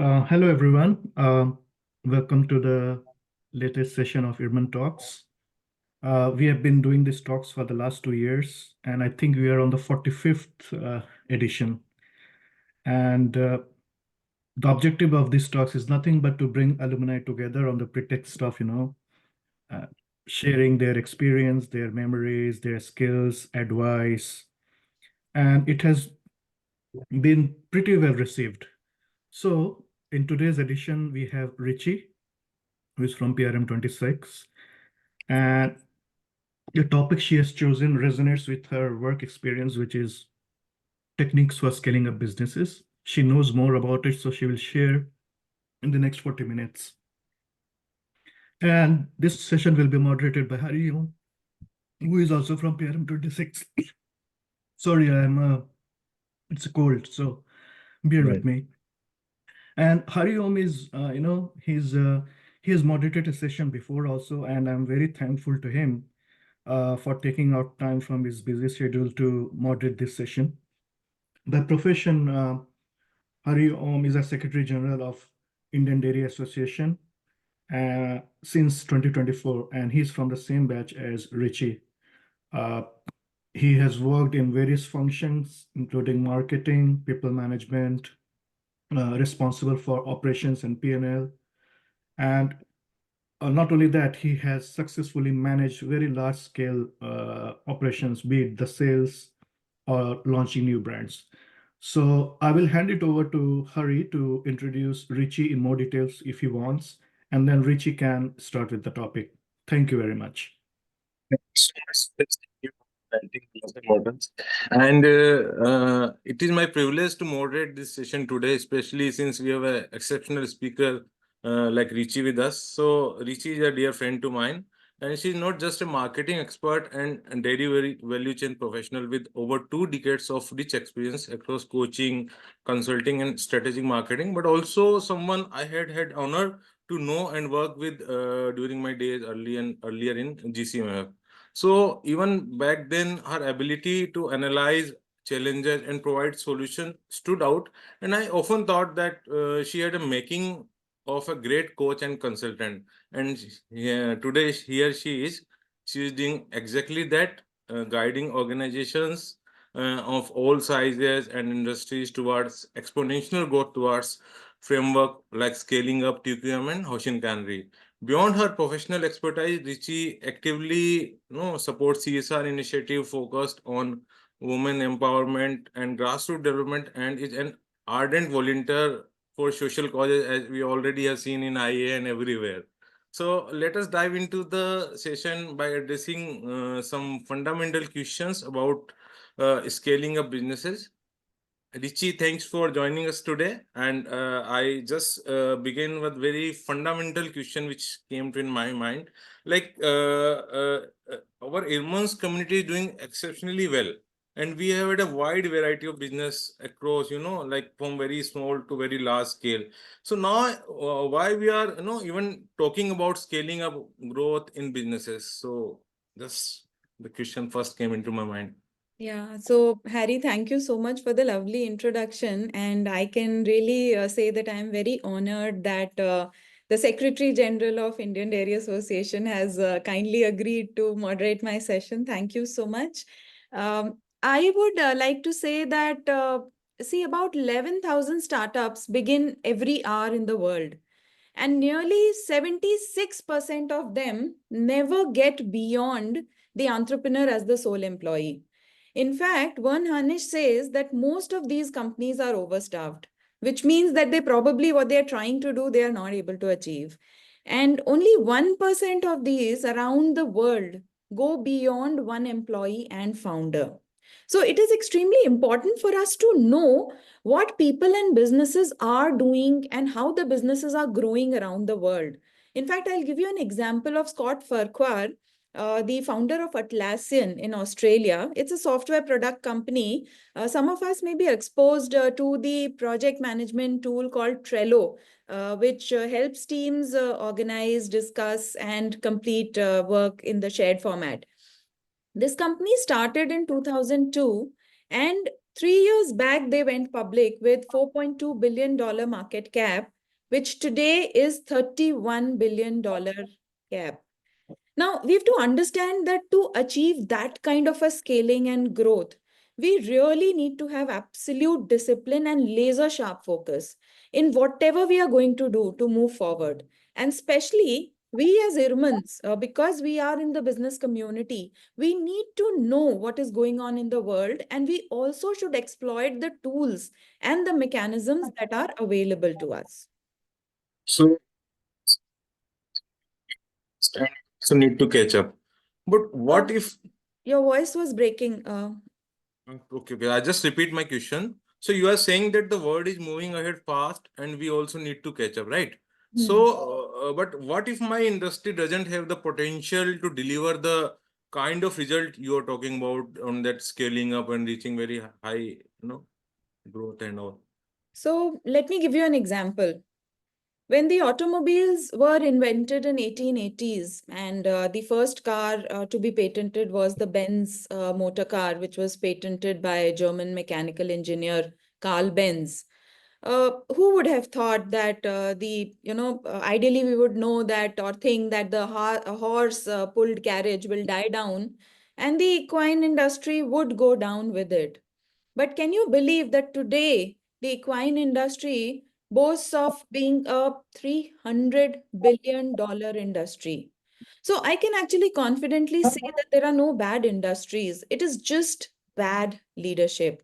Hello, everyone. Welcome to the latest session of IRMAN Talks. We have been doing these talks for the last 2 years, and I think we are on the 45th edition. And the objective of these talks is nothing but to bring alumni together on the pretext of, uh, sharing their experience, their memories, their skills, advice. And it has been pretty well received. So, in today's edition, we have Richie, who is from PRM 26. And the topic she has chosen resonates with her work experience, which is techniques for scaling up businesses. She knows more about it, so she will share in the next 40 minutes. And this session will be moderated by Hari, who is also from PRM 26. Sorry, it's a cold, so bear with Right. me. And Hari is, he has moderated a session before also, and I'm very thankful to him for taking out time from his busy schedule to moderate this session. By profession, Hari Om is a Secretary General of Indian Dairy Association since 2024, and he's from the same batch as Richie. Uh, he has worked in various functions, including marketing, people management, responsible for operations and P&L. And not only that, he has successfully managed very large scale operations, be it the sales or launching new brands. So I will hand it over to Hari to introduce Richie in more details if he wants, and then Richie can start with the topic. Thank you very much. Thank you so much. Thank you for highlighting those importance. And it is my privilege to moderate this session today, especially since we have an exceptional speaker like Richie with us. So Richie is a dear friend to mine, and she's not just a marketing expert and dairy value chain professional with over 2 decades of rich experience across coaching, consulting, and strategic marketing, but also someone I had honor to know and work with during my days earlier in GCMF. So even back then, her ability to analyze challenges and provide solution stood out. And I often thought that she had a making of a great coach and consultant. And yeah, today here she is doing exactly that, guiding organizations of all sizes and industries towards exponential growth towards framework like scaling up TQM and Hoshin Cannery. Beyond her professional expertise, Richie actively supports CSR initiative focused on women empowerment and grassroots development, and is an ardent volunteer for social causes, as we already have seen in IA and everywhere. So let us dive into the session by addressing some fundamental questions about scaling up businesses. Richie, thanks for joining us today. And I just begin with very fundamental question which came to in my mind. Like our IRMAN's community is doing exceptionally well. And we have had a wide variety of business across, like from very small to very large scale. So now why we are, even talking about scaling up growth in businesses. So just the question first came into my mind. Yeah, so Harry, thank you so much for the lovely introduction. And I can really say that I'm very honored that the Secretary General of Indian Dairy Association has kindly agreed to moderate my session. Thank you so much. I would like to say that, see, about 11,000 startups begin every hour in the world. And nearly 76% of them never get beyond the entrepreneur as the sole employee. In fact, Vern Harnish says that most of these companies are overstaffed, which means that they probably what they're trying to do, they are not able to achieve. And only 1% of these around the world go beyond one employee and founder. So it is extremely important for us to know what people and businesses are doing and how the businesses are growing around the world. In fact, I'll give you an example of Scott Farquhar, the founder of Atlassian in Australia. It's a software product company. Some of us may be exposed to the project management tool called Trello, which helps teams organize, discuss, and complete work in the shared format. This company started in 2002, and 3 years back, they went public with $4.2 billion market cap, which today is $31 billion cap. Now, we have to understand that to achieve that kind of a scaling and growth, we really need to have absolute discipline and laser sharp focus in whatever we are going to do to move forward. And especially we as IRMANs, because we are in the business community, we need to know what is going on in the world, and we also should exploit the tools and the mechanisms that are available to us. So, and also need to catch up. But what Uh, if, your voice was breaking. okay, I just repeat my question. So you are saying that the world is moving ahead fast and we also need to catch up, right? So, Hmm. but what if my industry doesn't have the potential to deliver the kind of result you are talking about on that scaling up and reaching very high, growth and all? So let me give you an example. When the automobiles were invented in 1880s, and the first car to be patented was the Benz motor car, which was patented by German mechanical engineer Carl Benz. Who would have thought that ideally we would know that or think that the horse pulled carriage will die down and the equine industry would go down with it. But can you believe that today the equine industry boasts of being a $300 billion industry? So I can actually confidently say that there are no bad industries. It is just bad leadership.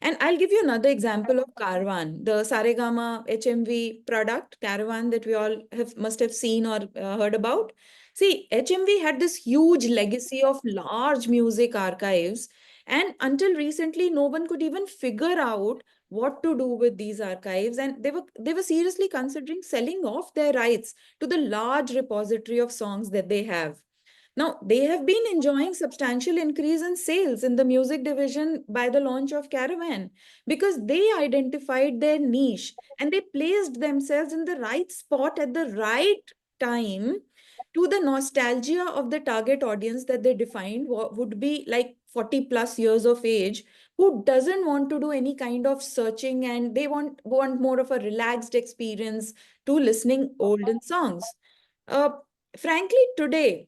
And I'll give you another example of Caravan, the Saregama HMV product, Caravan, that we all must have seen or heard about. See, HMV had this huge legacy of large music archives, and until recently, no one could even figure out what to do with these archives, and they were seriously considering selling off their rights to the large repository of songs that they have. Now, they have been enjoying substantial increase in sales in the music division by the launch of Caravan because they identified their niche and they placed themselves in the right spot at the right time to the nostalgia of the target audience that they defined would be like 40 plus years of age, who doesn't want to do any kind of searching, and they want more of a relaxed experience to listening olden songs. uh, Frankly, today,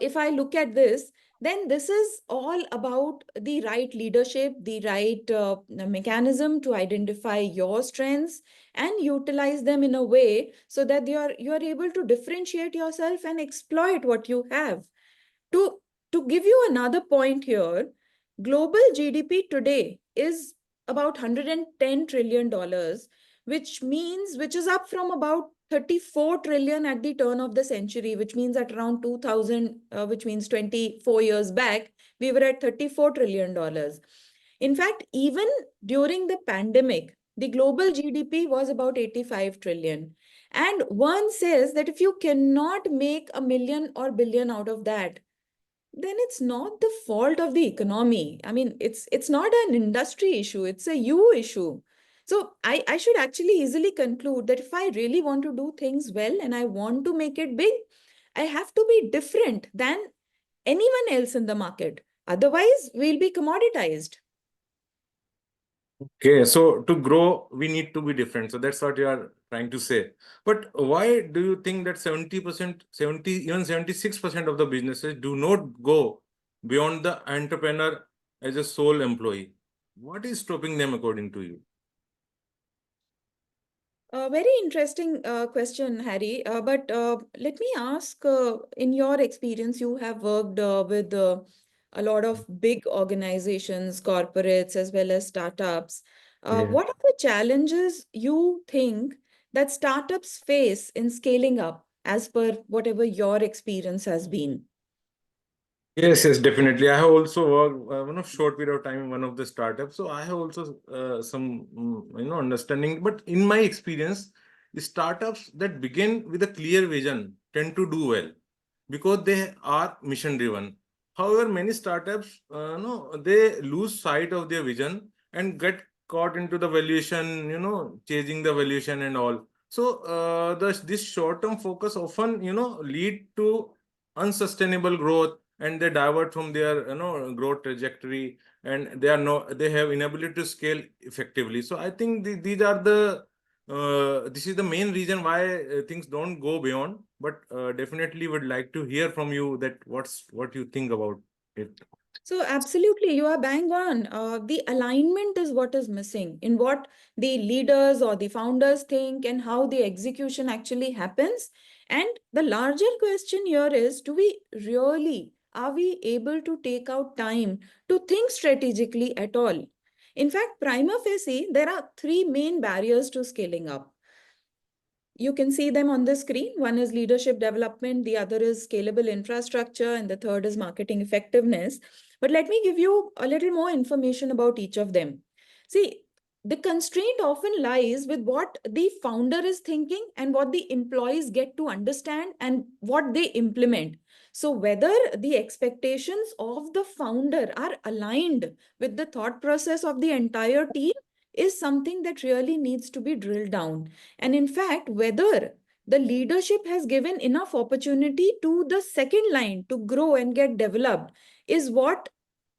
if I look at this, then this is all about the right leadership, the right mechanism to identify your strengths and utilize them in a way so that you are able to differentiate yourself and exploit what you have. To, to give you another point here, global GDP today is about $110 trillion, which is up from about 34 trillion at the turn of the century, which means at around 2000, which means 24 years back, we were at $34 trillion. In fact, even during the pandemic, the global GDP was about 85 trillion. And one says that if you cannot make a million or billion out of that, then it's not the fault of the economy. I mean, it's not an industry issue, it's a you issue. So I should actually easily conclude that if I really want to do things well and I want to make it big, I have to be different than anyone else in the market. Otherwise, we'll be commoditized. Okay, so to grow, we need to be different. So that's what you are trying to say. But why do you think that 70%, 70, even 76% of the businesses do not go beyond the entrepreneur as a sole employee? What is stopping them according to you? A very interesting question, Harry. But let me ask, in your experience, you have worked with a lot of big organizations, corporates, as well as startups. Yeah. What are the challenges you think that startups face in scaling up, as per whatever your experience has been? Yes, yes, definitely. I have also worked one of short period of time in one of the startups, so I have also some understanding. But in my experience, the startups that begin with a clear vision tend to do well because they are mission driven. However, many startups, no, they lose sight of their vision and get caught into the valuation, chasing the valuation and all. So, this short term focus often, lead to unsustainable growth and they divert from their growth trajectory, and they have inability to scale effectively. So I think these are the this is the main reason why things don't go beyond. But definitely would like to hear from you that what you think about it. So absolutely, you are bang on. The alignment is what is missing in what the leaders or the founders think and how the execution actually happens. And the larger question here is, are we able to take out time to think strategically at all? In fact, prima facie, there are three main barriers to scaling up. You can see them on the screen. One is leadership development, the other is scalable infrastructure, and the third is marketing effectiveness. But let me give you a little more information about each of them. See, the constraint often lies with what the founder is thinking and what the employees get to understand and what they implement. So, whether the expectations of the founder are aligned with the thought process of the entire team is something that really needs to be drilled down. And in fact, whether the leadership has given enough opportunity to the second line to grow and get developed is what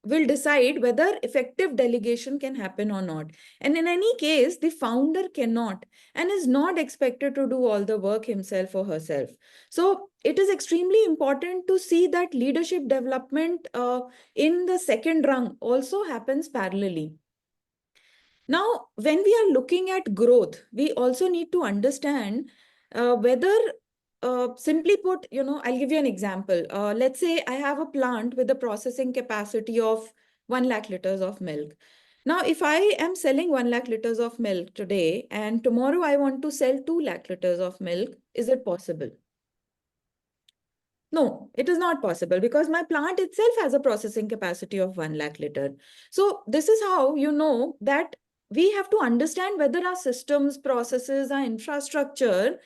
will decide whether effective delegation can happen or not. And in any case, the founder cannot and is not expected to do all the work himself or herself. So it is extremely important to see that leadership development in the second rung also happens parallelly. Now, when we are looking at growth, we also need to understand whether, simply put, I'll give you an example. Let's say I have a plant with a processing capacity of 1 lakh liters of milk. Now, if I am selling 1 lakh liters of milk today and tomorrow I want to sell 2 lakh liters of milk, is it possible? No, it is not possible because my plant itself has a processing capacity of 1 lakh liter. So this is how you know that we have to understand whether our systems, processes, our infrastructure,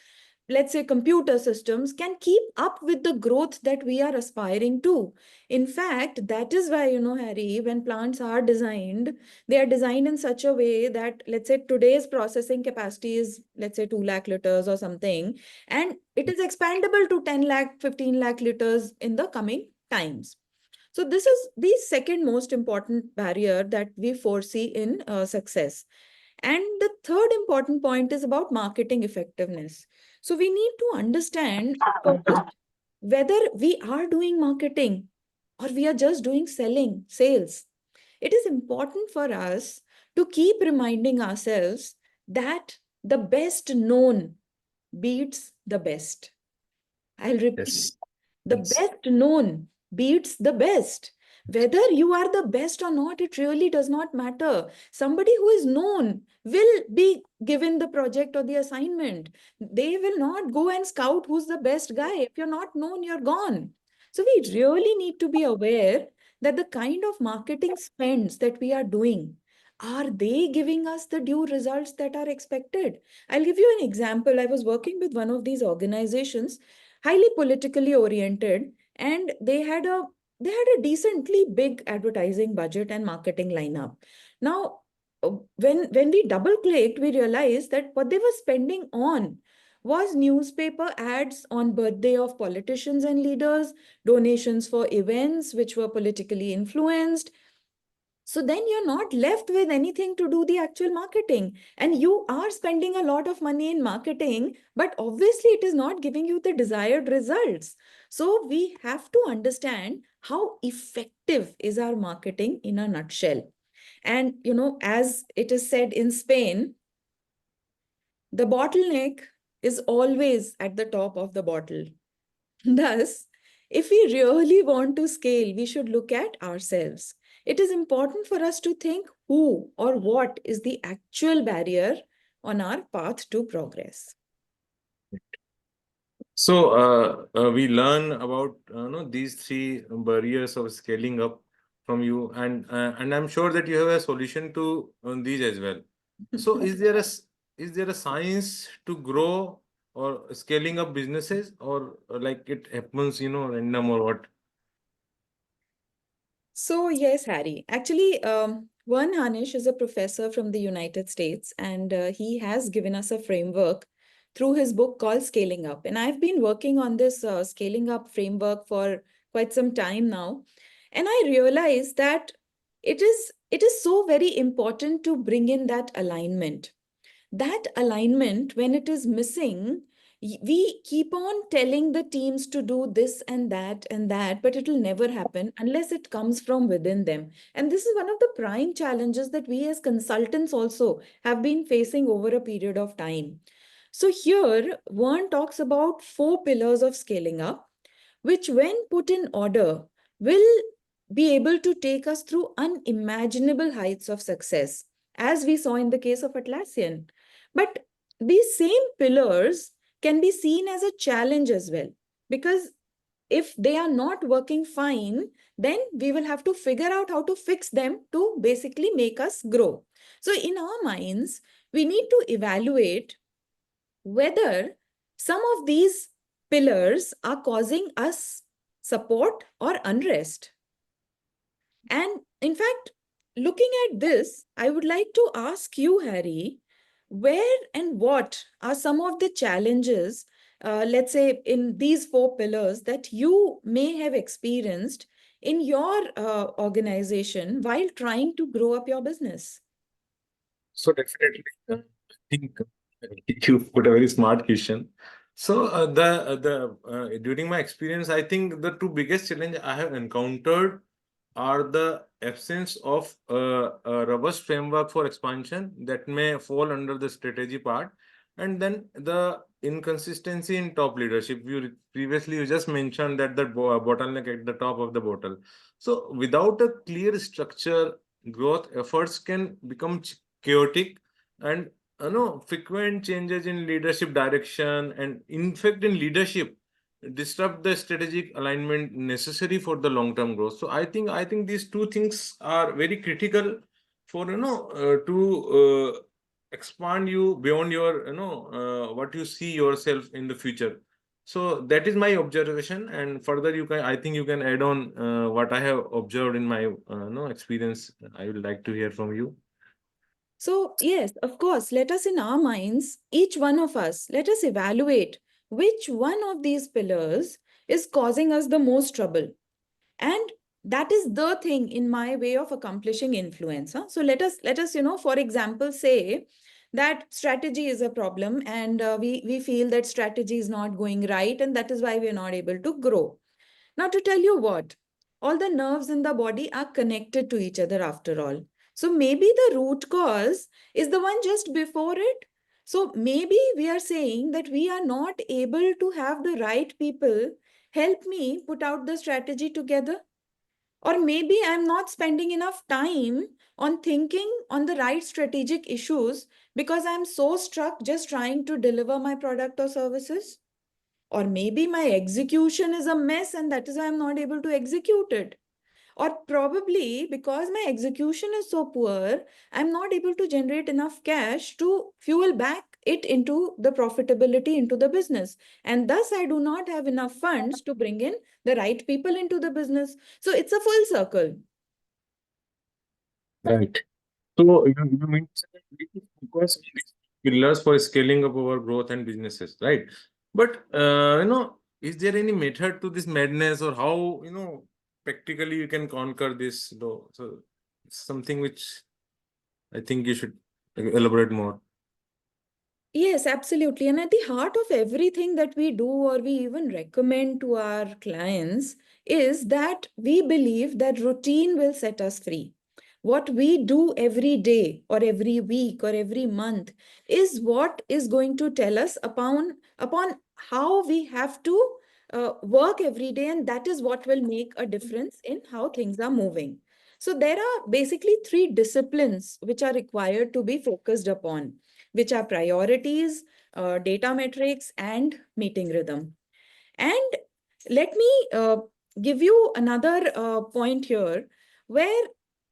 let's say computer systems, can keep up with the growth that we are aspiring to. In fact, that is why, Harry, when plants are designed, they are designed in such a way that, let's say today's processing capacity is, let's say 2 lakh liters or something, and it is expandable to 10 lakh, 15 lakh liters in the coming times. So this is the second most important barrier that we foresee in success. And the third important point is about marketing effectiveness. So we need to understand first whether we are doing marketing or we are just doing sales. It is important for us to keep reminding ourselves that the best known beats the best. I'll repeat. Yes. The Yes. best known beats the best. Whether you are the best or not, it really does not matter. Somebody who is known will be given the project or the assignment. They will not go and scout who's the best guy. If you're not known, you're gone. So we really need to be aware that the kind of marketing spends that we are doing, are they giving us the due results that are expected? I'll give you an example. I was working with one of these organizations, highly politically oriented, and they had a decently big advertising budget and marketing lineup. Now, when we double clicked, we realized that what they were spending on was newspaper ads on birthday of politicians and leaders, donations for events which were politically influenced. So then you're not left with anything to do the actual marketing. And you are spending a lot of money in marketing, but obviously it is not giving you the desired results. So we have to understand how effective is our marketing in a nutshell. And, as it is said in Spain, the bottleneck is always at the top of the bottle. Thus, if we really want to scale, we should look at ourselves. It is important for us to think who or what is the actual barrier on our path to progress. So we learn about these three barriers of scaling up from you, and I'm sure that you have a solution to these as well. So is there a science to grow or scaling up businesses, or like it happens random or what? So, yes, Harry. Actually, Vern Harnish is a professor from the United States, and he has given us a framework through his book called Scaling Up. And I've been working on this scaling up framework for quite some time now. And I realized that it is so very important to bring in that alignment. That alignment, when it is missing, we keep on telling the teams to do this and that, but it will never happen unless it comes from within them. And this is one of the prime challenges that we as consultants also have been facing over a period of time. So here, Vern talks about 4 pillars of scaling up, which, when put in order, will be able to take us through unimaginable heights of success, as we saw in the case of Atlassian. But these same pillars can be seen as a challenge as well, because if they are not working fine, then we will have to figure out how to fix them to basically make us grow. So in our minds, we need to evaluate whether some of these pillars are causing us support or unrest. And in fact, looking at this, I would like to ask you, Harry, where and what are some of the challenges, let's say, in these 4 pillars that you may have experienced in your organization while trying to grow up your business? So definitely, I think you put a very smart question. So during my experience, I think the two biggest challenge I have encountered are the absence of a robust framework for expansion that may fall under the strategy part, and then the inconsistency in top leadership. You just mentioned that the bottleneck at the top of the bottle. So without a clear structure, growth efforts can become chaotic, and frequent changes in leadership direction, and in fact in leadership, disrupt the strategic alignment necessary for the long term growth. So I think these two things are very critical for to expand you beyond your what you see yourself in the future. So that is my observation, and further I think you can add on what I have observed in my experience. I would like to hear from you. So, yes, of course, let us in our minds, each one of us, let us evaluate which one of these pillars is causing us the most trouble. And that is the thing in my way of accomplishing influence. Huh? So let us, for example, say that strategy is a problem, and we feel that strategy is not going right, and that is why we are not able to grow. Now, to tell you what, all the nerves in the body are connected to each other after all. So maybe the root cause is the one just before it. So maybe we are saying that we are not able to have the right people help me put out the strategy together. Or maybe I'm not spending enough time on thinking on the right strategic issues because I'm so struck just trying to deliver my product or services. Or maybe my execution is a mess and that is why I'm not able to execute it. Or probably because my execution is so poor, I'm not able to generate enough cash to fuel back it into the profitability into the business. And thus, I do not have enough funds to bring in the right people into the business. So it's a full circle. Right. So you mean to say that we should focus on these pillars for scaling up our growth and businesses, right? But is there any method to this madness, or how practically you can conquer this? Though, so it's something which I think you should elaborate more. Yes, absolutely. And at the heart of everything that we do or we even recommend to our clients is that we believe that routine will set us free. What we do every day or every week or every month is what is going to tell us upon how we have to work every day, and that is what will make a difference in how things are moving. So there are basically 3 disciplines which are required to be focused upon, which are priorities, data metrics, and meeting rhythm. And let me give you another point here where,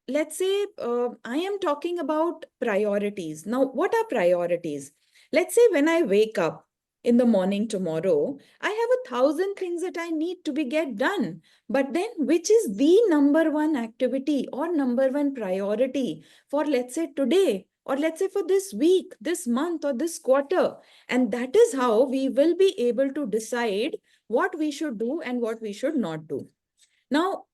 let's say, I am talking about priorities. Now, what are priorities? Let's say when I wake up in the morning tomorrow, I have 1,000 things that I need to be get done. But then, which is the number one activity or number one priority for, let's say, today, or let's say for this week, this month, or this quarter? And that is how we will be able to decide what we should do and what we should not do. Now,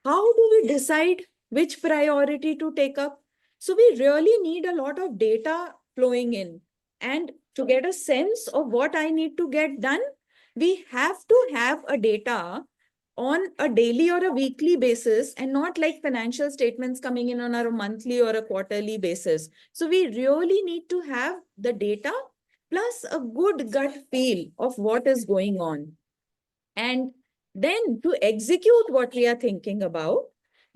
how do we decide which priority to take up? So we really need a lot of data flowing in. And to get a sense of what I need to get done, we have to have a data on a daily or a weekly basis, and not like financial statements coming in on a monthly or a quarterly basis. So we really need to have the data plus a good gut feel of what is going on. And then to execute what we are thinking about,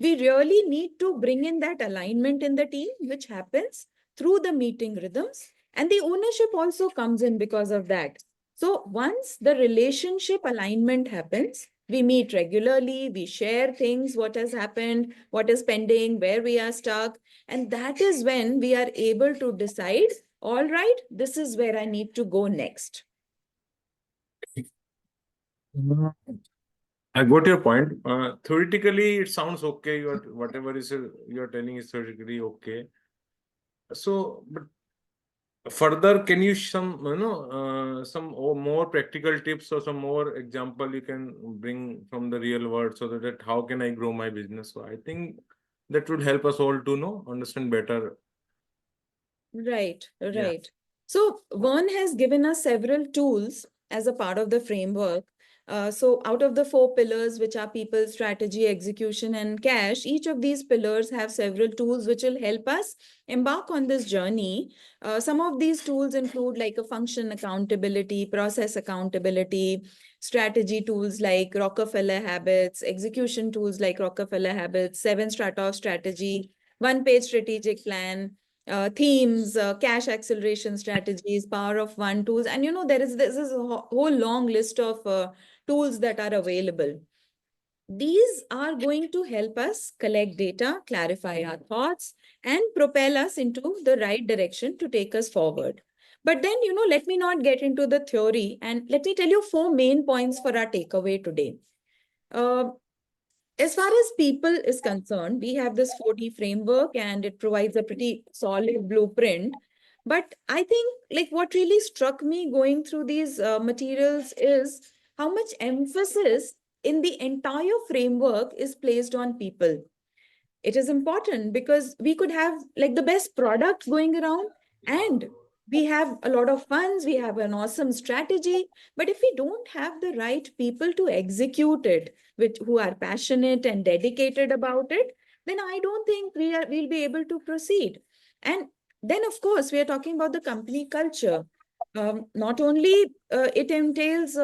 we really need to bring in that alignment in the team, which happens through the meeting rhythms. And the ownership also comes in because of that. So once the relationship alignment happens, we meet regularly, we share things, what has happened, what is pending, where we are stuck. And that is when we are able to decide, all right, this is where I need to go next. I got your point. Theoretically, it sounds okay. Whatever you're telling is theoretically okay. So, but further, can you some more practical tips or some more example you can bring from the real world, so that how can I grow my business? So I think that would help us all to know understand better. Right, Yeah. right. So Vern has given us several tools as a part of the framework. So out of the 4 pillars, which are people, strategy, execution, and cash, each of these pillars have several tools which will help us embark on this journey. Some of these tools include like a function accountability, process accountability, strategy tools like Rockefeller habits, execution tools like Rockefeller habits, 7 strata of strategy, 1-page strategic plan, themes, cash acceleration strategies, power of one tools. And this is a whole long list of tools that are available. These are going to help us collect data, clarify our thoughts, and propel us into the right direction to take us forward. But then, let me not get into the theory, and let me tell you 4 main points for our takeaway today. As far as people is concerned, we have this 4D framework and it provides a pretty solid blueprint. But I think like what really struck me going through these materials is how much emphasis in the entire framework is placed on people. It is important because we could have like the best product going around, and we have a lot of funds, we have an awesome strategy, but if we don't have the right people to execute it, which who are passionate and dedicated about it, then I don't think we'll be able to proceed. And then of course we are talking about the company culture. Not only it entails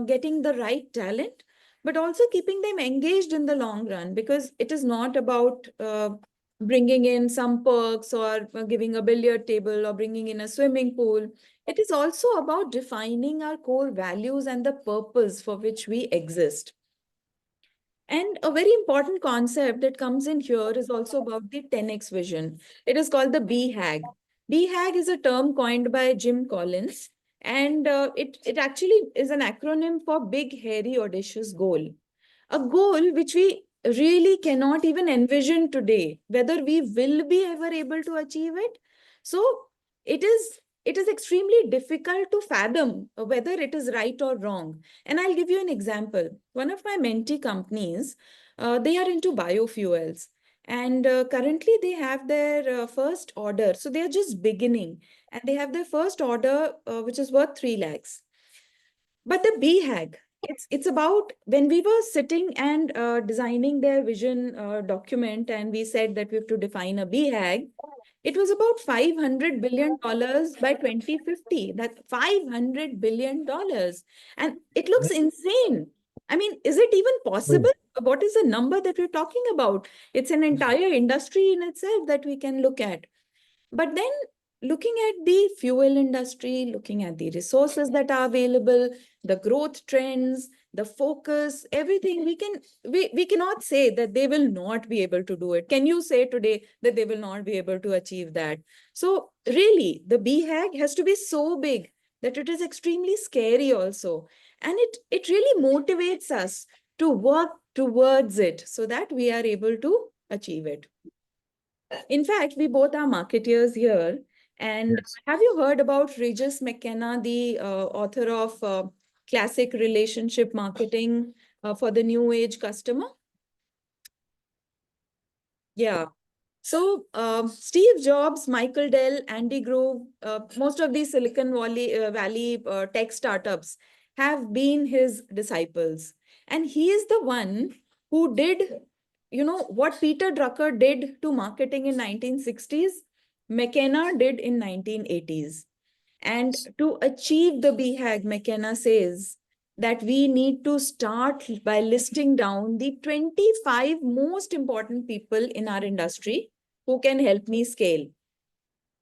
getting the right talent, but also keeping them engaged in the long run, because it is not about bringing in some perks or giving a billiard table or bringing in a swimming pool. It is also about defining our core values and the purpose for which we exist. And a very important concept that comes in here is also about the 10x vision. It is called the BHAG. BHAG is a term coined by Jim Collins, and it actually is an acronym for Big, Hairy, Audacious Goal. A goal which we really cannot even envision today, whether we will be ever able to achieve it. So it is extremely difficult to fathom whether it is right or wrong. And I'll give you an example. One of my mentee companies, they are into biofuels. And currently they have their first order. So they are just beginning. And they have their first order, which is worth 3 lakhs. But the BHAG, it's about when we were sitting and designing their vision document, and we said that we have to define a BHAG. It was about $500 billion by 2050. That $500 billion. And it looks insane. I mean, is it even possible? What is the number that we're talking about? It's an entire industry in itself that we can look at. But then looking at the fuel industry, looking at the resources that are available, the growth trends, the focus, everything, we cannot say that they will not be able to do it. Can you say today that they will not be able to achieve that? So really, the BHAG has to be so big that it is extremely scary also. And it really motivates us to work towards it so that we are able to achieve it. In fact, we both are marketeers here. And Yes. have you heard about Regis McKenna, the author of Classic Relationship Marketing for the New Age Customer? Yeah. So, Steve Jobs, Michael Dell, Andy Grove, most of these Silicon Valley tech startups have been his disciples. And he is the one who did, what Peter Drucker did to marketing in 1960s, McKenna did in 1980s. And to achieve the BHAG, McKenna says that we need to start by listing down the 25 most important people in our industry who can help me scale.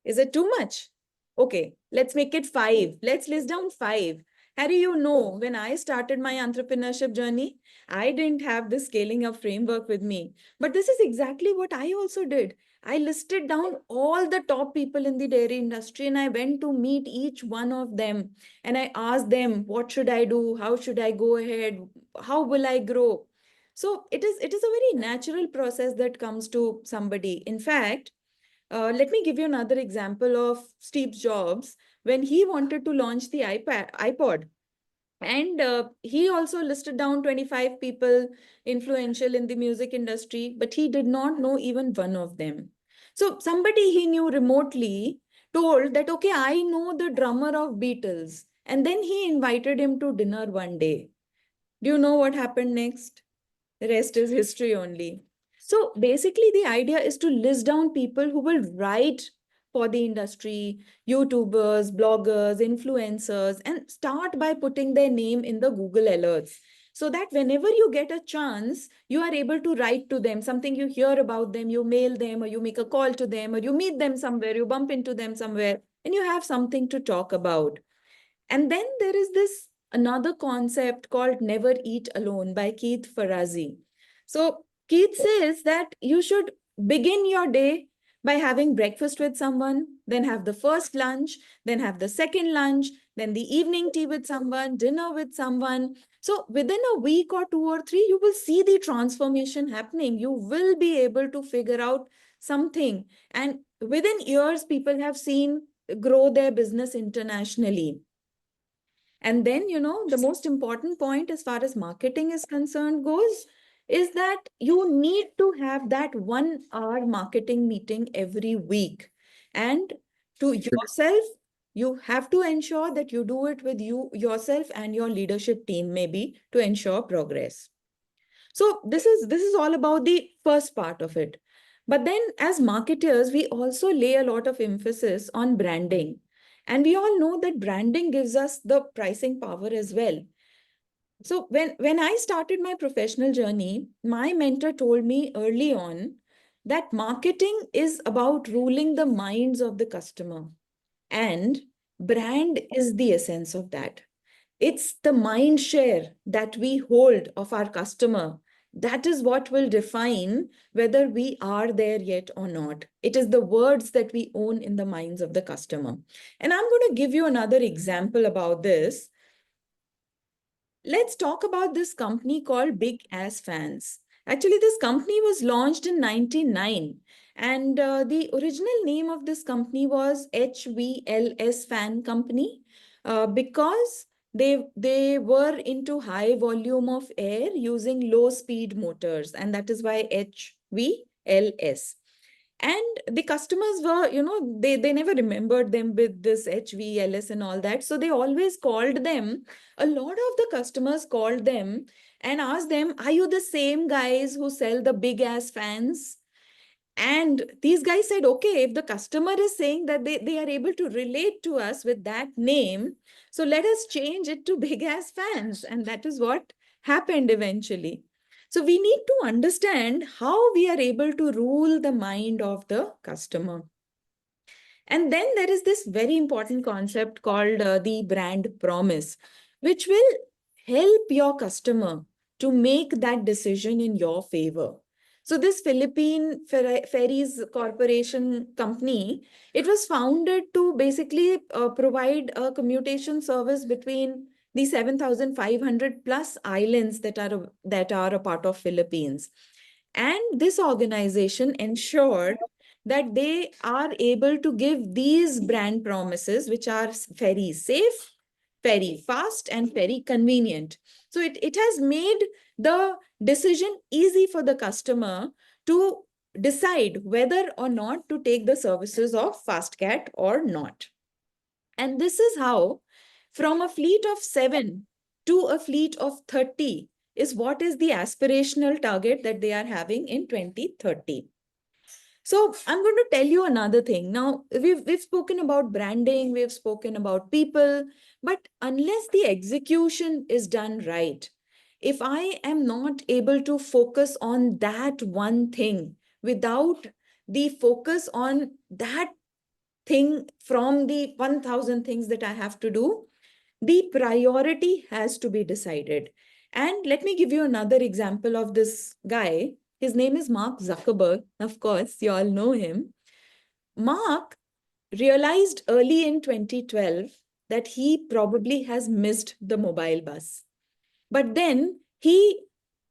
Is it too much? Okay, let's make it 5. Let's list down 5. Harry, when I started my entrepreneurship journey, I didn't have this scaling up framework with me. But this is exactly what I also did. I listed down all the top people in the dairy industry and I went to meet each one of them. And I asked them, what should I do? How should I go ahead? How will I grow? So it is a very natural process that comes to somebody. In fact, let me give you another example of Steve Jobs when he wanted to launch the iPod. And he also listed down 25 people influential in the music industry, but he did not know even one of them. So somebody he knew remotely told that, okay, I know the drummer of Beatles. And then he invited him to dinner one day. Do you know what happened next? The rest is history only. So basically, the idea is to list down people who will write for the industry, YouTubers, bloggers, influencers, and start by putting their name in the Google alerts. So that whenever you get a chance, you are able to write to them, something you hear about them, you mail them, or you make a call to them, or you meet them somewhere, you bump into them somewhere, and you have something to talk about. And then there is this another concept called Never Eat Alone by Keith Ferrazzi. So Keith says that you should begin your day by having breakfast with someone, then have the first lunch, then have the second lunch, then the evening tea with someone, dinner with someone. So within a week or 2 or 3, you will see the transformation happening. You will be able to figure out something. And within years, people have seen grow their business internationally. And then, the most important point as far as marketing is concerned goes is that you need to have that 1 hour marketing meeting every week. And to yourself, you have to ensure that you do it with yourself and your leadership team, maybe to ensure progress. So this is all about the first part of it. But then as marketers, we also lay a lot of emphasis on branding. And we all know that branding gives us the pricing power as well. So when I started my professional journey, my mentor told me early on that marketing is about ruling the minds of the customer. And brand is the essence of that. It's the mind share that we hold of our customer. That is what will define whether we are there yet or not. It is the words that we own in the minds of the customer. And I'm going to give you another example about this. Let's talk about this company called Big Ass Fans. Actually, this company was launched in 1999, and the original name of this company was HVLS Fan Company, because they were into high volume of air using low speed motors, and that is why HVLS. And the customers were, they never remembered them with this HVLS and all that. So they always called them, a lot of the customers called them and asked them, are you the same guys who sell the big ass fans? And these guys said, okay, if the customer is saying that they are able to relate to us with that name, so let us change it to big ass fans. And that is what happened eventually. So we need to understand how we are able to rule the mind of the customer. And then there is this very important concept called the brand promise, which will help your customer to make that decision in your favor. So this Philippine Ferries Corporation company, it was founded to basically provide a commutation service between the 7,500 plus islands that are a part of Philippines. And this organization ensured that they are able to give these brand promises, which are very safe, very fast, and very convenient. So it has made the decision easy for the customer to decide whether or not to take the services of FastCat or not. And this is how, from a fleet of 7 to a fleet of 30, is what is the aspirational target that they are having in 2030. So I'm going to tell you another thing. Now, we've spoken about branding, we've spoken about people, but unless the execution is done right, if I am not able to focus on that one thing without the focus on that thing from the 1,000 things that I have to do, the priority has to be decided. And let me give you another example of this guy. His name is Mark Zuckerberg. Of course, you all know him. Mark realized early in 2012 that he probably has missed the mobile bus. But then he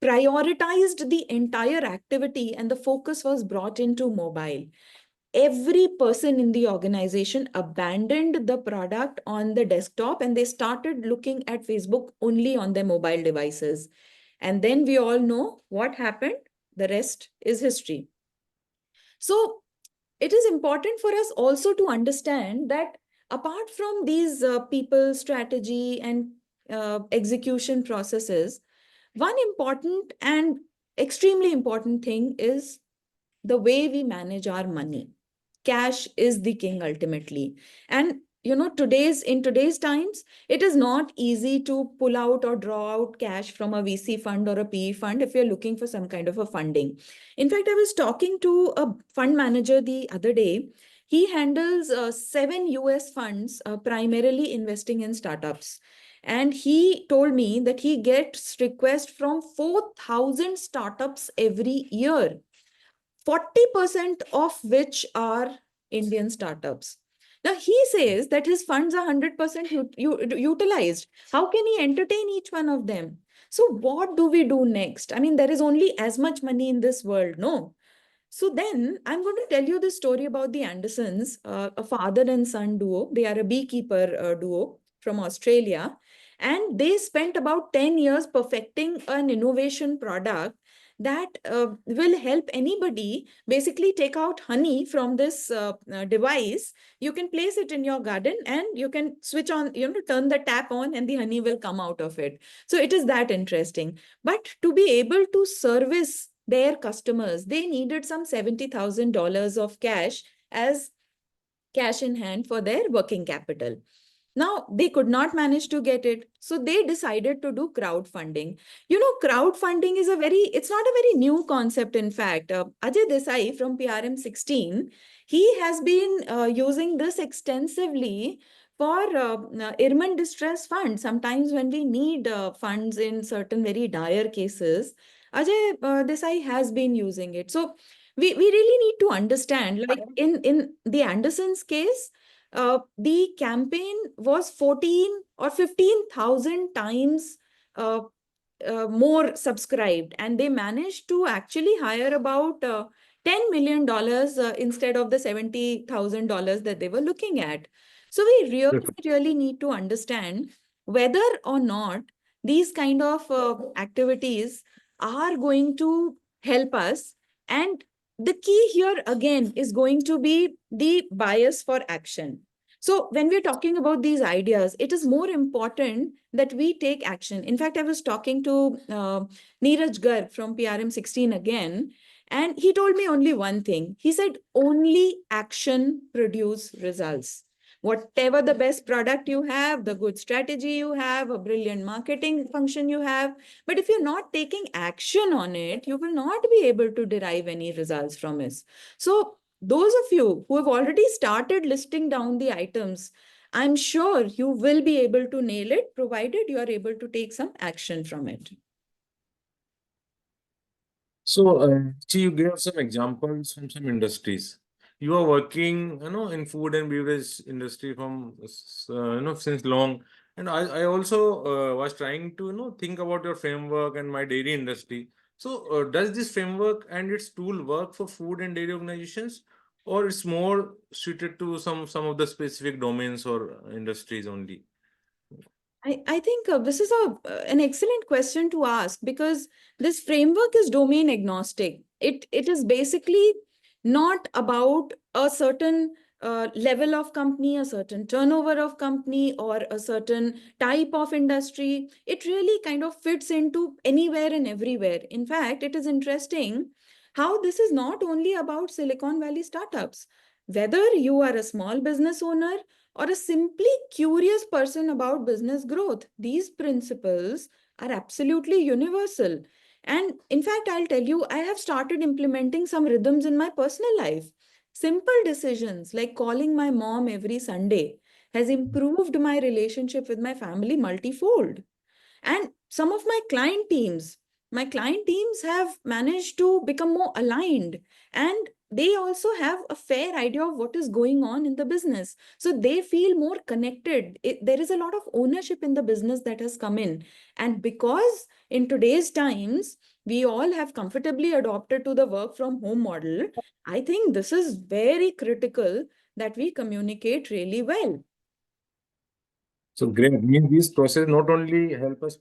prioritized the entire activity and the focus was brought into mobile. Every person in the organization abandoned the product on the desktop and they started looking at Facebook only on their mobile devices. And then we all know what happened. The rest is history. So it is important for us also to understand that apart from these people strategy and execution processes, one important and extremely important thing is the way we manage our money. Cash is the king ultimately. And in today's times, it is not easy to pull out or draw out cash from a VC fund or a PE fund if you're looking for some kind of a funding. In fact, I was talking to a fund manager the other day. He handles 7 US funds, primarily investing in startups. And he told me that he gets requests from 4,000 startups every year, 40% of which are Indian startups. Now, he says that his funds are 100% utilized. How can he entertain each one of them? So, what do we do next? I mean, there is only as much money in this world, no? So then I'm going to tell you the story about the Andersons, a father and son duo. They are a beekeeper duo from Australia. And they spent about 10 years perfecting an innovation product that will help anybody basically take out honey from this device. You can place it in your garden and you can switch on, turn the tap on and the honey will come out of it. So it is that interesting. But to be able to service their customers, they needed some $70,000 of cash as cash in hand for their working capital. Now, they could not manage to get it. So they decided to do crowdfunding. Crowdfunding is it's not a very new concept, in fact. Ajay Desai from PRM 16, he has been using this extensively for IRMAn distress fund. Sometimes when we need funds in certain very dire cases, Ajay Desai has been using it. So we really need to understand, like in the Anderson's case, the campaign was 14 or 15,000 times more subscribed, and they managed to actually hire about $10 million instead of the $70,000 that they were looking at. So we really need to understand whether or not these kind of activities are going to help us. And the key here again is going to be the bias for action. So when we're talking about these ideas, it is more important that we take action. In fact, I was talking to Neeraj Garg from PRM 16 again, and he told me only one thing. He said, only action produce results. Whatever the best product you have, the good strategy you have, a brilliant marketing function you have, but if you're not taking action on it, you will not be able to derive any results from it. So those of you who have already started listing down the items, I'm sure you will be able to nail it, provided you are able to take some action from it. So, you gave some examples from some industries. You are working, in food and beverage industry from, since long. And I also was trying to, think about your framework and my dairy industry. So, does this framework and its tool work for food and dairy organizations, or it's more suited to some of the specific domains or industries only? I think this is an excellent question to ask, because this framework is domain agnostic. it is basically not about a certain level of company, a certain turnover of company, or a certain type of industry. It really kind of fits into anywhere and everywhere. In fact, it is interesting how this is not only about Silicon Valley startups. Whether you are a small business owner or a simply curious person about business growth, these principles are absolutely universal. And in fact, I'll tell you, I have started implementing some rhythms in my personal life. Simple decisions like calling my mom every Sunday has improved my relationship with my family multifold. And some of my client teams have managed to become more aligned, and they also have a fair idea of what is going on in the business. So they feel more connected. There is a lot of ownership in the business that has come in. And because in today's times, we all have comfortably adopted to the work from home model, I think this is very critical that we communicate really well. So great. I mean, these processes not only help us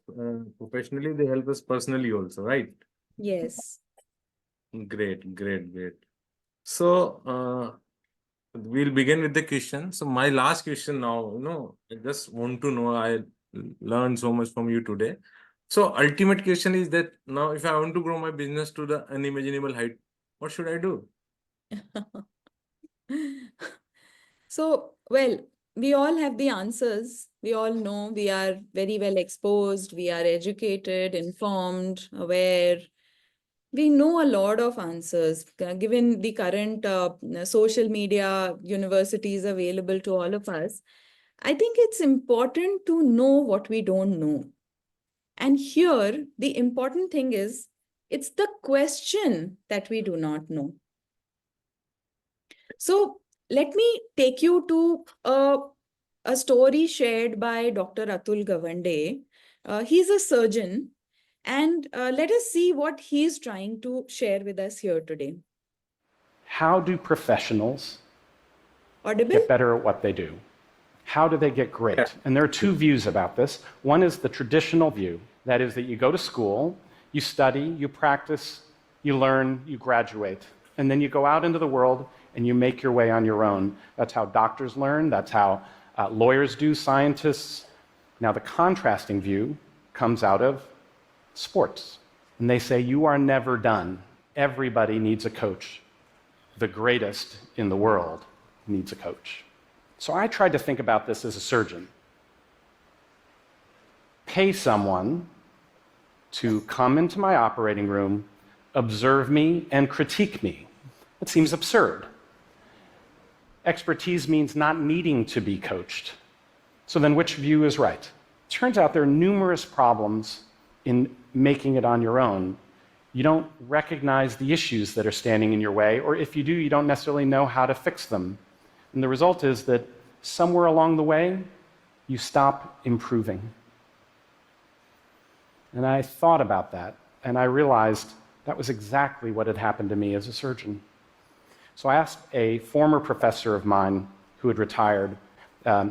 professionally, they help us personally also, right? Yes. Great, great, great. So we'll begin with the question. So my last question now, I just want to know, I learned so much from you today. So ultimate question is that now if I want to grow my business to the unimaginable height, what should I do? So, well, we all have the answers. We all know we are very well exposed, we are educated, informed, aware. We know a lot of answers. Given the current social media universities available to all of us, I think it's important to know what we don't know. And here, the important thing is, it's the question that we do not know. So let me take you to a story shared by Dr. Atul Gawande. He's a surgeon, and let us see what he's trying to share with us here today. How do professionals Audible? get better at what they do? How do they get great? And there are two views about this. One is the traditional view, that is that you go to school, you study, you practice, you learn, you graduate, and then you go out into the world and you make your way on your own. That's how doctors learn, that's how lawyers do, scientists. Now the contrasting view comes out of sports. And they say, you are never done. Everybody needs a coach. The greatest in the world needs a coach. So I tried to think about this as a surgeon. Pay someone to come into my operating room, observe me, and critique me. It seems absurd. Expertise means not needing to be coached. So then which view is right? Turns out there are numerous problems in making it on your own. You don't recognize the issues that are standing in your way, or if you do, you don't necessarily know how to fix them. And the result is that somewhere along the way, you stop improving. And I thought about that, and I realized that was exactly what had happened to me as a surgeon. So I asked a former professor of mine who had retired,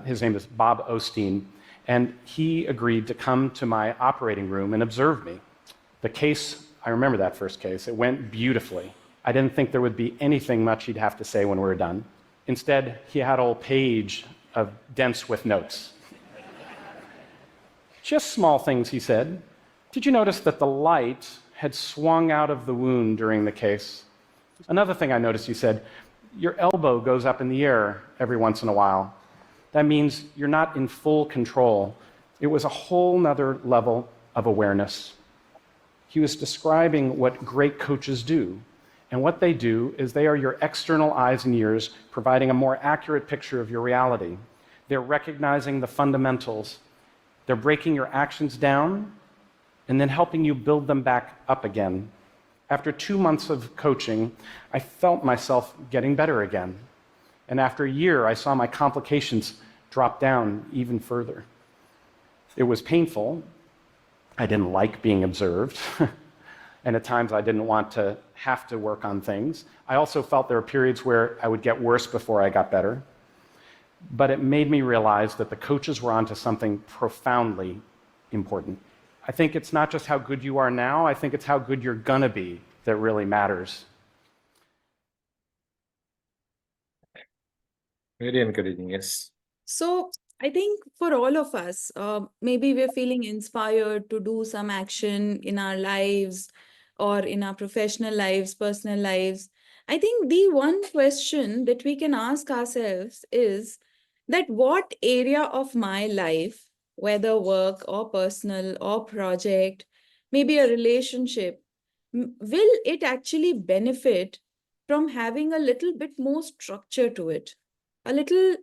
his name is Bob Osteen, and he agreed to come to my operating room and observe me. The case, I remember that first case, it went beautifully. I didn't think there would be anything much he'd have to say when we were done. Instead, he had a whole page of dense with notes. Just small things, he said. Did you notice that the light had swung out of the wound during the case? Another thing I noticed, he said, your elbow goes up in the air every once in a while. That means you're not in full control. It was a whole nother level of awareness. He was describing what great coaches do. And what they do is they are your external eyes and ears, providing a more accurate picture of your reality. They're recognizing the fundamentals. They're breaking your actions down and then helping you build them back up again. After 2 months of coaching, I felt myself getting better again. And after a year, I saw my complications drop down even further. It was painful. I didn't like being observed. And at times I didn't want to have to work on things. I also felt there were periods where I would get worse before I got better. But it made me realize that the coaches were onto something profoundly important. I think it's not just how good you are now, I think it's how good you're gonna be that really matters. Very encouraging, yes. So I think for all of us, maybe we're feeling inspired to do some action in our lives or in our professional lives, personal lives. I think the one question that we can ask ourselves is that what area of my life, whether work or personal or project, maybe a relationship, will it actually benefit from having a little bit more structure to it? A little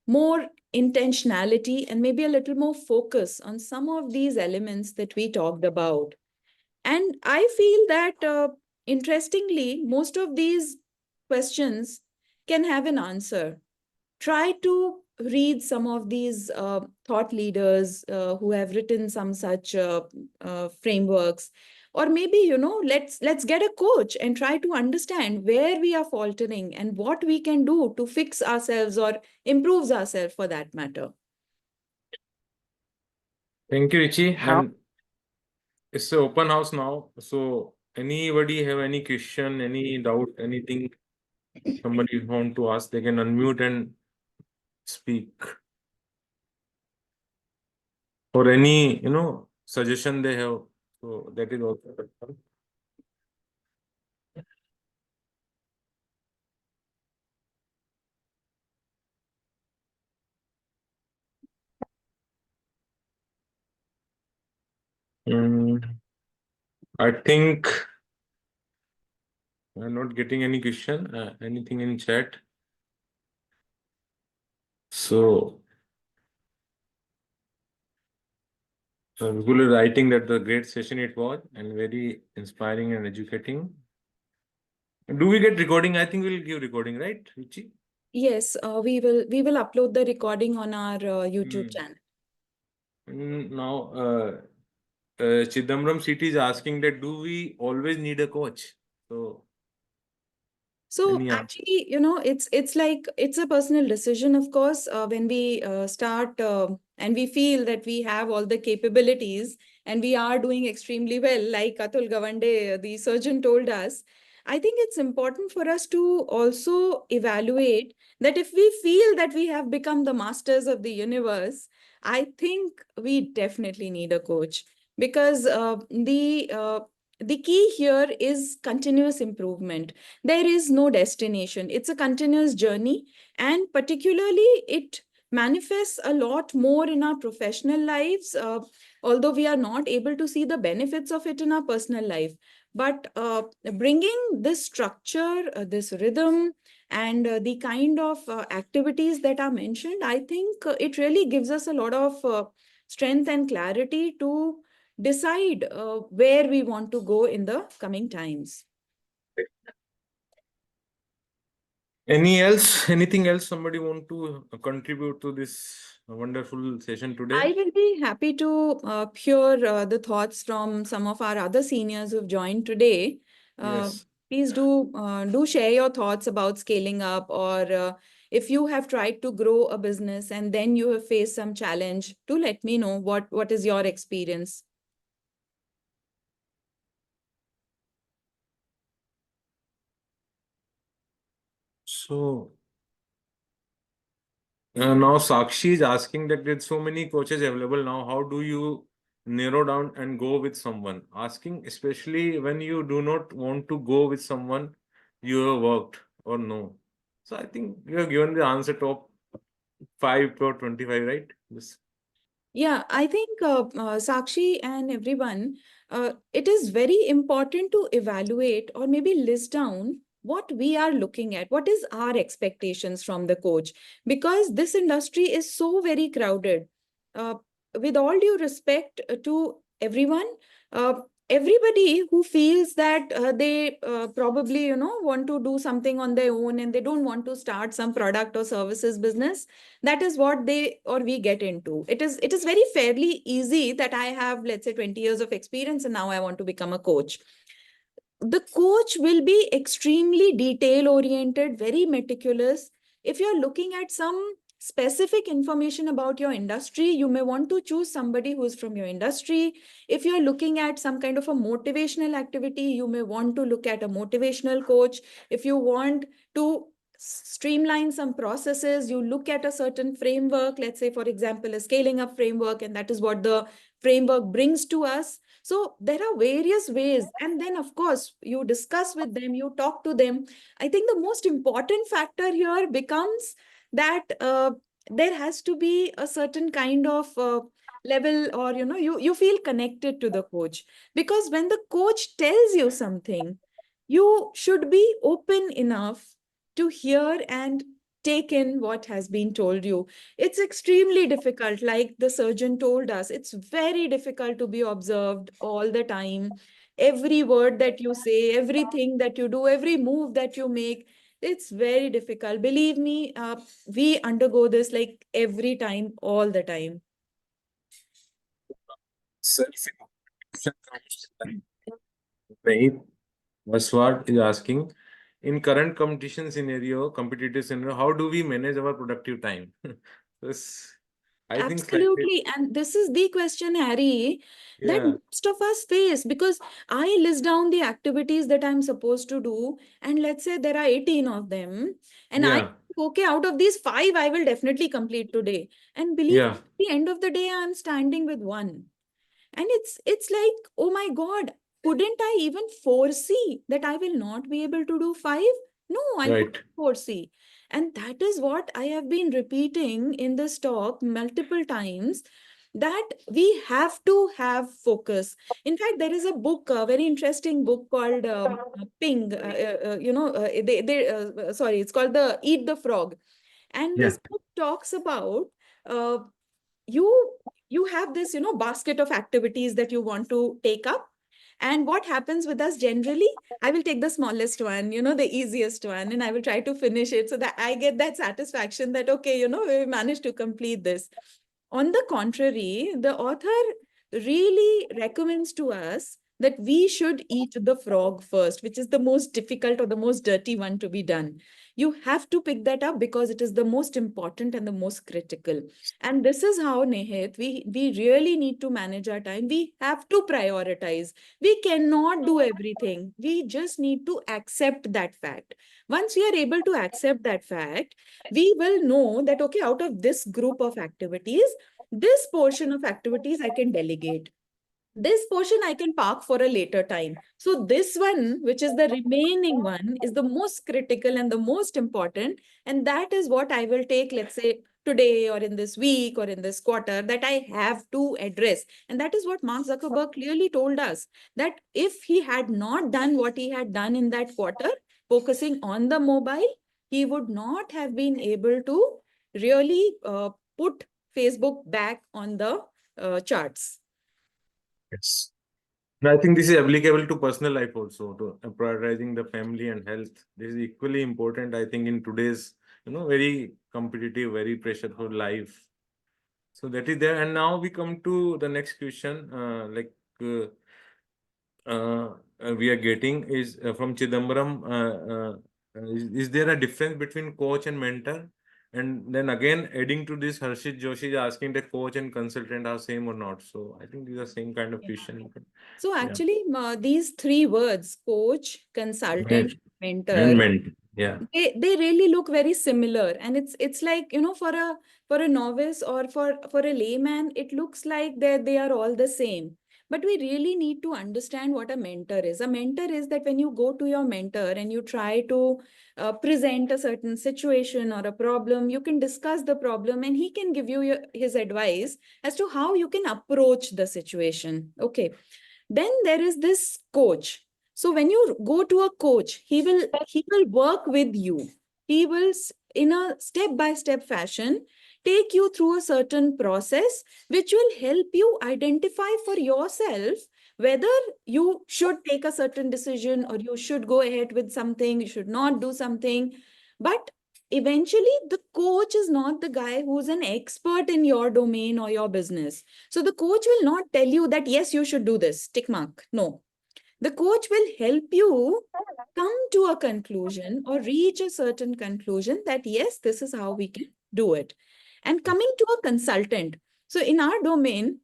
more intentionality and maybe a little more focus on some of these elements that we talked about. And I feel that, interestingly, most of these questions can have an answer. Try to read some of these thought leaders who have written some such frameworks, or maybe, let's get a coach and try to understand where we are faltering and what we can do to fix ourselves or improves ourselves for that matter. Thank you, Richie. How And it's an open house now. So anybody have any question, any doubt, anything somebody want to ask, they can unmute and speak. Or any, suggestion they have. So that is also welcome. I think I'm not getting any question, anything in chat. So Vipul is writing that the great session it was and very inspiring and educating. Do we get recording? I think we'll give recording, right, Richie? Yes, we will upload the recording on our YouTube channel. Now, Chidambaram City is asking that do we always need a coach? So Any actually, it's like it's a personal decision, of course, when we start and we feel that we have all the capabilities and we are doing extremely well, like Atul Gawande, the surgeon, told us. I think it's important for us to also evaluate that if we feel that we have become the masters of the universe, I think we definitely need a coach, because the key here is continuous improvement. There is no destination. It's a continuous journey. And particularly, it manifests a lot more in our professional lives, although we are not able to see the benefits of it in our personal life. But bringing this structure, this rhythm, and the kind of activities that are mentioned, I think it really gives us a lot of strength and clarity to decide where we want to go in the coming times. anything else somebody want to contribute to this wonderful session I today? will be happy to hear the thoughts from some of our other seniors who've joined today. Yes. Please do share your thoughts about scaling up, or if you have tried to grow a business and then you have faced some challenge, do let me know what is your experience. So now Sakshi is asking that there's so many coaches available now. How do you narrow down and go with someone? Asking especially when you do not want to go with someone you have worked or no. So I think you have given the answer top 5 or 25, right? Yes. Yeah, I think Sakshi and everyone, it is very important to evaluate or maybe list down what we are looking at. What is our expectations from the coach? Because this industry is so very crowded. Uh, with all due respect to everyone, everybody who feels that they probably, want to do something on their own and they don't want to start some product or services business, that is what they or we get into. It is very fairly easy that I have, let's say, 20 years of experience and now I want to become a coach. The coach will be extremely detail oriented, very meticulous. If you're looking at some specific information about your industry, you may want to choose somebody who's from your industry. If you're looking at some kind of a motivational activity, you may want to look at a motivational coach. If you want to streamline some processes, you look at a certain framework, let's say, for example, a scaling up framework, and that is what the framework brings to us. So there are various ways. And then, of course, you discuss with them, you talk to them. I think the most important factor here becomes that there has to be a certain kind of level, or you feel connected to the coach, because when the coach tells you something, you should be open enough to hear and take in what has been told you. It's extremely difficult, like the surgeon told us, it's very difficult to be observed all the time. Every word that you say, everything that you do, every move that you make, it's very difficult. Believe me, we undergo this like every time, all the time. Vaswat is asking, in current competitive scenario, how do we manage our productive time? This, I think slightly, Absolutely. And this is the question, Harry, that yeah, most of us face, because I list down the activities that I'm supposed to do. And let's say there are 18 of them. And I yeah, think, okay, out of these 5, I will definitely complete today. And believe me, yeah, at the end of the day, I'm standing with 1. And it's like, oh my God, couldn't I even foresee that I will not be able to do 5? No, I right. couldn't foresee. And that is what I have been repeating in this talk multiple times, that we have to have focus. In fact, there is a book, a very interesting book called Ping. Sorry, it's called the Eat the Frog. And Yeah, this book talks about uh, you you have this basket of activities that you want to take up. And what happens with us generally, I will take the smallest one, the easiest one, and I will try to finish it, so that I get that satisfaction that, okay, we managed to complete this. On the contrary, the author really recommends to us that we should eat the frog first, which is the most difficult or the most dirty one to be done. You have to pick that up because it is the most important and the most critical. And this is how, Nehit, we really need to manage our time. We have to prioritize. We cannot do everything. We just need to accept that fact. Once we are able to accept that fact, we will know that, okay, out of this group of activities, this portion of activities I can delegate. This portion I can park for a later time. So this one, which is the remaining one, is the most critical and the most important. And that is what I will take, let's say, today or in this week or in this quarter, that I have to address. And that is what Mark Zuckerberg clearly told us, that if he had not done what he had done in that quarter, focusing on the mobile, he would not have been able to really put Facebook back on the charts. yes. And I think this is applicable to personal life also, to prioritizing the family and health. This is equally important, I think, in today's, very competitive, very pressureful life. So that is there. And now we come to the next question. Uh, we are getting is from Chidambaram. Is there a difference between coach and mentor? And then again, adding to this, Harshit Joshi is asking the coach and consultant are same or not. So I think these are same kind of Yeah. question. So Yeah. actually, these 3 words, coach, Men- consultant, and mentor, mentor. Yeah. they really look very similar. And it's like, for a novice or for a layman, it looks like they are all the same. But we really need to understand what a mentor is. A mentor is that when you go to your mentor and you try to present a certain situation or a problem, you can discuss the problem and he can give you his advice as to how you can approach the situation. Okay. Then there is this coach. So when you go to a coach, he will work with you. He will, in a step by step fashion, take you through a certain process which will help you identify for yourself whether you should take a certain decision, or you should go ahead with something, you should not do something. But eventually, the coach is not the guy who's an expert in your domain or your business. So the coach will not tell you that, yes, you should do this, tick mark. No. The coach will help you come to a conclusion or reach a certain conclusion that, yes, this is how we can do it. And coming to a consultant. So in our domain,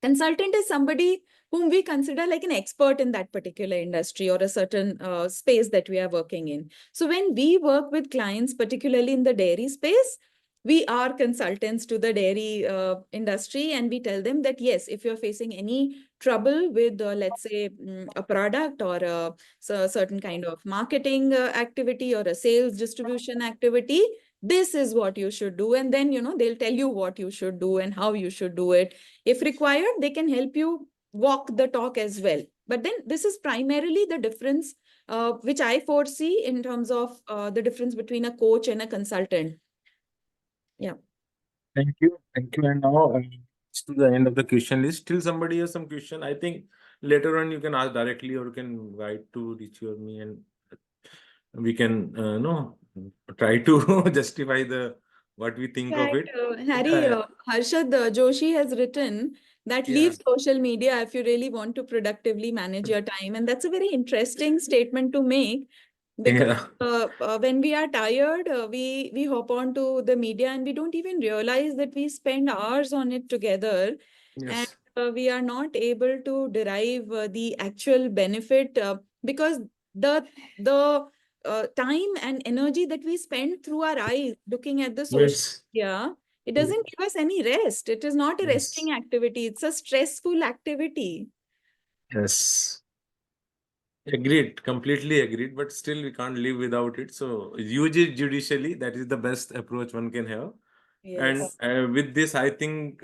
consultant is somebody whom we consider like an expert in that particular industry or a certain space that we are working in. So when we work with clients, particularly in the dairy space, we are consultants to the dairy industry, and we tell them that, yes, if you're facing any trouble with, let's say, a product or a certain kind of marketing activity or a sales distribution activity, this is what you should do. And then, they'll tell you what you should do and how you should do it. If required, they can help you walk the talk as well. But then this is primarily the difference which I foresee in terms of the difference between a coach and a consultant. Yeah. Thank you. Thank you. And now it's to the end of the question list. Still somebody has some question. I think later on you can ask directly or you can write to Richie or me, and we can try to justify the what we think of it. Harry, Harshad Joshi has written that Yeah. leave social media if you really want to productively manage your time. And that's a very interesting statement to make, because when we are tired, we hop on to the media and we don't even realize that we spend hours on it together. Yes. And we are not able to derive the actual benefit because the time and energy that we spend through our eyes looking at the social Yes. media, it doesn't give us any rest. It is not a Yes. resting activity. It's a stressful activity. Yes. Agreed, completely agreed, but still we can't live without it. So use it judicially. That is the best approach one can have. Yes. And with this, I think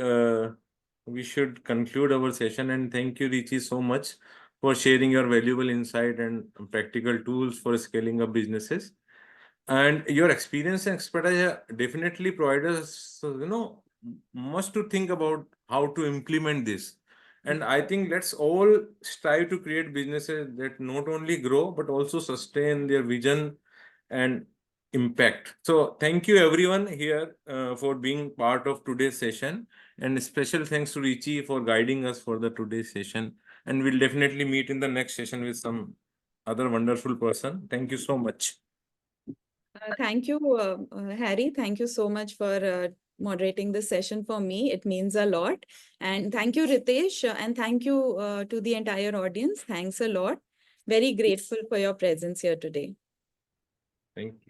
we should conclude our session. And thank you, Richie, so much for sharing your valuable insight and practical tools for scaling up businesses. And your experience and expertise definitely provide us, much to think about how to implement this. And I think let's all strive to create businesses that not only grow but also sustain their vision and impact. So thank you everyone here for being part of today's session, and special thanks to Richie for guiding us for the today's session. And we'll definitely meet in the next session with some other wonderful person. Thank you so much. Thank you, Harry. Thank you so much for moderating this session for me. It means a lot. And thank you, Ritesh. And thank you to the entire audience. Thanks a lot. Very grateful for your presence here today. Thank you.